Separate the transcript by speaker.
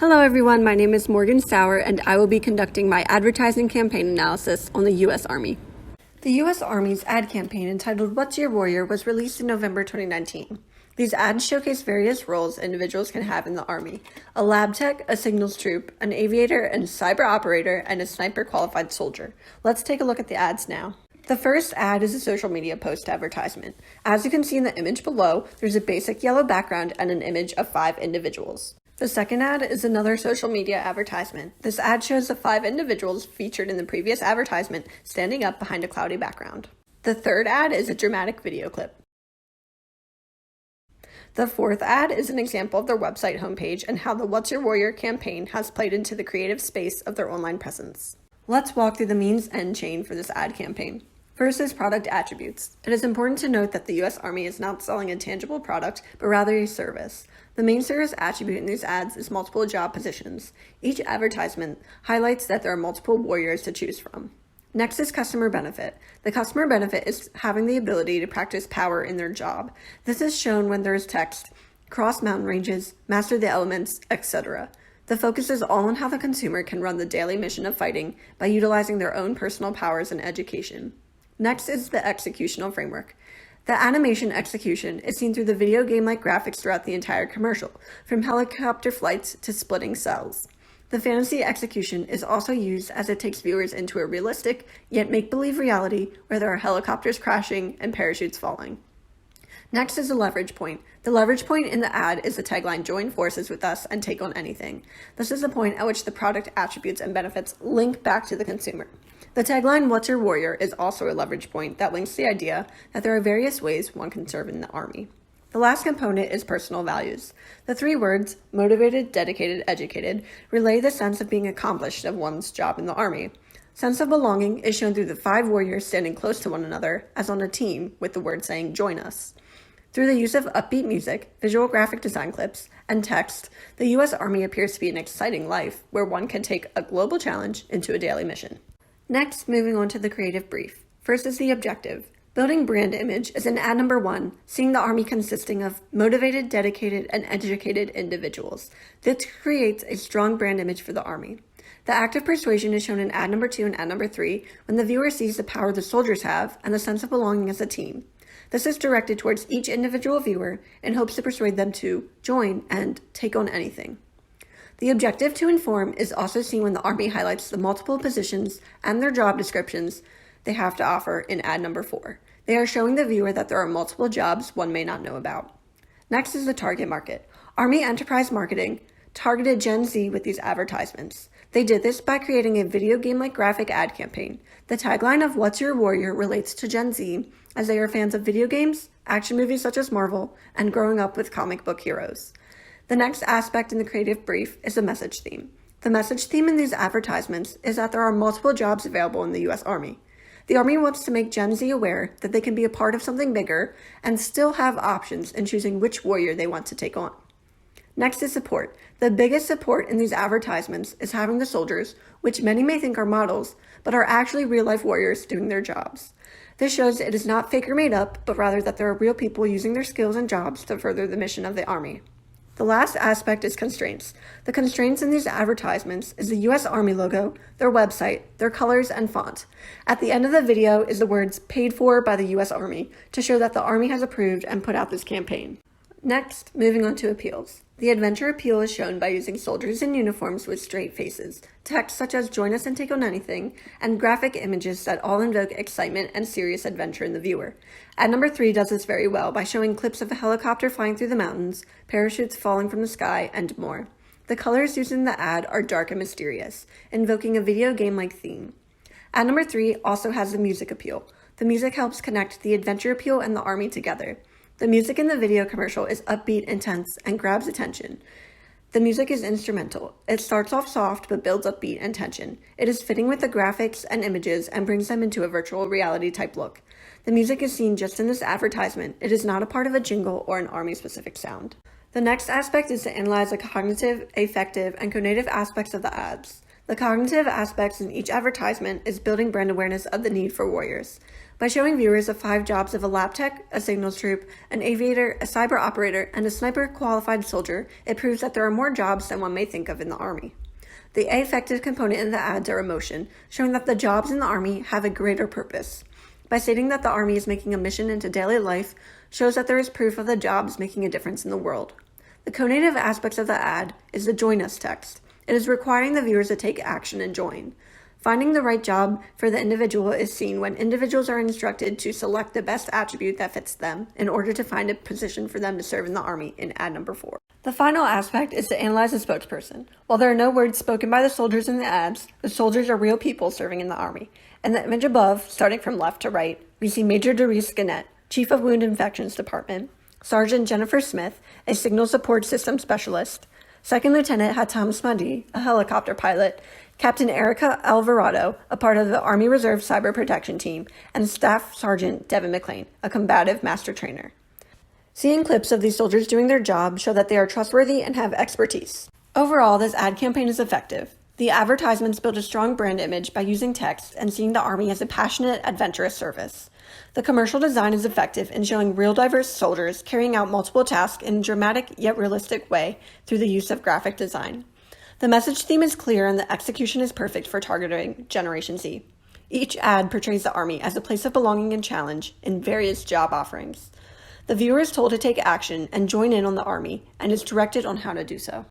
Speaker 1: Hello everyone, my name is Morgan Sauer and I will be conducting my advertising campaign analysis on the U.S. Army. The U.S. Army's ad campaign entitled What's Your Warrior was released in November 2019. These ads showcase various roles individuals can have in the Army: a lab tech, a signals troop, an aviator, and cyber operator, and a sniper qualified soldier. Let's take a look at the ads now. The first ad is a social media post advertisement. As you can see in the image below, there's a basic yellow background and an image of 5 individuals. The second ad is another social media advertisement. This ad shows the 5 individuals featured in the previous advertisement standing up behind a cloudy background. The third ad is a dramatic video clip. The fourth ad is an example of their website homepage and how the What's Your Warrior campaign has played into the creative space of their online presence. Let's walk through the means end chain for this ad campaign. First is product attributes. It is important to note that the U.S. Army is not selling a tangible product, but rather a service. The main service attribute in these ads is multiple job positions. Each advertisement highlights that there are multiple warriors to choose from. Next is customer benefit. The customer benefit is having the ability to practice power in their job. This is shown when there is text, cross mountain ranges, master the elements, etc. The focus is all on how the consumer can run the daily mission of fighting by utilizing their own personal powers and education. Next is the executional framework. The animation execution is seen through the video game-like graphics throughout the entire commercial, from helicopter flights to splitting cells. The fantasy execution is also used as it takes viewers into a realistic, yet make-believe reality where there are helicopters crashing and parachutes falling. Next is the leverage point. The leverage point in the ad is the tagline, "Join forces with us and take on anything." This is the point at which the product attributes and benefits link back to the consumer. The tagline, "What's Your Warrior," is also a leverage point that links the idea that there are various ways one can serve in the Army. The last component is personal values. The 3 words, motivated, dedicated, educated, relay the sense of being accomplished of one's job in the Army. Sense of belonging is shown through the 5 warriors standing close to one another as on a team with the word saying, "Join us." Through the use of upbeat music, visual graphic design clips, and text, the U.S. Army appears to be an exciting life where one can take a global challenge into a daily mission. Next, moving on to the creative brief. First is the objective. Building brand image is in ad number 1, seeing the Army consisting of motivated, dedicated, and educated individuals. This creates a strong brand image for the Army. The act of persuasion is shown in ad number 2 and ad number 3 when the viewer sees the power the soldiers have and the sense of belonging as a team. This is directed towards each individual viewer in hopes to persuade them to join and take on anything. The objective to inform is also seen when the Army highlights the multiple positions and their job descriptions they have to offer in ad number 4. They are showing the viewer that there are multiple jobs one may not know about. Next is the target market. Army Enterprise Marketing targeted Gen Z with these advertisements. They did this by creating a video game-like graphic ad campaign. The tagline of What's Your Warrior relates to Gen Z as they are fans of video games, action movies such as Marvel, and growing up with comic book heroes. The next aspect in the creative brief is the message theme. The message theme in these advertisements is that there are multiple jobs available in the U.S. Army. The Army wants to make Gen Z aware that they can be a part of something bigger and still have options in choosing which warrior they want to take on. Next is support. The biggest support in these advertisements is having the soldiers, which many may think are models, but are actually real-life warriors doing their jobs. This shows it is not fake or made up, but rather that there are real people using their skills and jobs to further the mission of the Army. The last aspect is constraints. The constraints in these advertisements is the U.S. Army logo, their website, their colors, and font. At the end of the video is the words "paid for by the U.S. Army" to show that the Army has approved and put out this campaign. Next, moving on to appeals. The adventure appeal is shown by using soldiers in uniforms with straight faces, text such as "Join us and take on anything," and graphic images that all invoke excitement and serious adventure in the viewer. Ad number 3 does this very well by showing clips of a helicopter flying through the mountains, parachutes falling from the sky, and more. The colors used in the ad are dark and mysterious, invoking a video game-like theme. Ad number 3 also has the music appeal. The music helps connect the adventure appeal and the Army together. The music in the video commercial is upbeat, intense, and grabs attention. The music is instrumental. It starts off soft but builds up beat and tension. It is fitting with the graphics and images and brings them into a virtual reality type look. The music is seen just in this advertisement. It is not a part of a jingle or an Army-specific sound. The next aspect is to analyze the cognitive, affective, and cognitive aspects of the ads. The cognitive aspects in each advertisement is building brand awareness of the need for warriors. By showing viewers the 5 jobs of a lab tech, a signals troop, an aviator, a cyber operator, and a sniper qualified soldier, it proves that there are more jobs than one may think of in the Army. The affective component in the ads are emotion, showing that the jobs in the Army have a greater purpose. By stating that the Army is making a mission into daily life, shows that there is proof of the jobs making a difference in the world. The conative aspects of the ad is the join us text. It is requiring the viewers to take action and join. Finding the right job for the individual is seen when individuals are instructed to select the best attribute that fits them in order to find a position for them to serve in the Army in ad number 4. The final aspect is to analyze the spokesperson. While there are no words spoken by the soldiers in the ads, the soldiers are real people serving in the Army. In the image above, starting from left to right, we see Major Doris Gannett, Chief of Wound Infections Department, Sergeant Jennifer Smith, a signal support system specialist, Second Lieutenant Hatam Smadi, a helicopter pilot, Captain Erica Alvarado, a part of the Army Reserve Cyber Protection Team, and Staff Sergeant Devin McLean, a combative master trainer. Seeing clips of these soldiers doing their job show that they are trustworthy and have expertise. Overall, this ad campaign is effective. The advertisements build a strong brand image by using text and seeing the Army as a passionate, adventurous service. The commercial design is effective in showing real diverse soldiers carrying out multiple tasks in a dramatic yet realistic way through the use of graphic design. The message theme is clear and the execution is perfect for targeting Generation Z. Each ad portrays the Army as a place of belonging and challenge in various job offerings. The viewer is told to take action and join in on the Army and is directed on how to do so.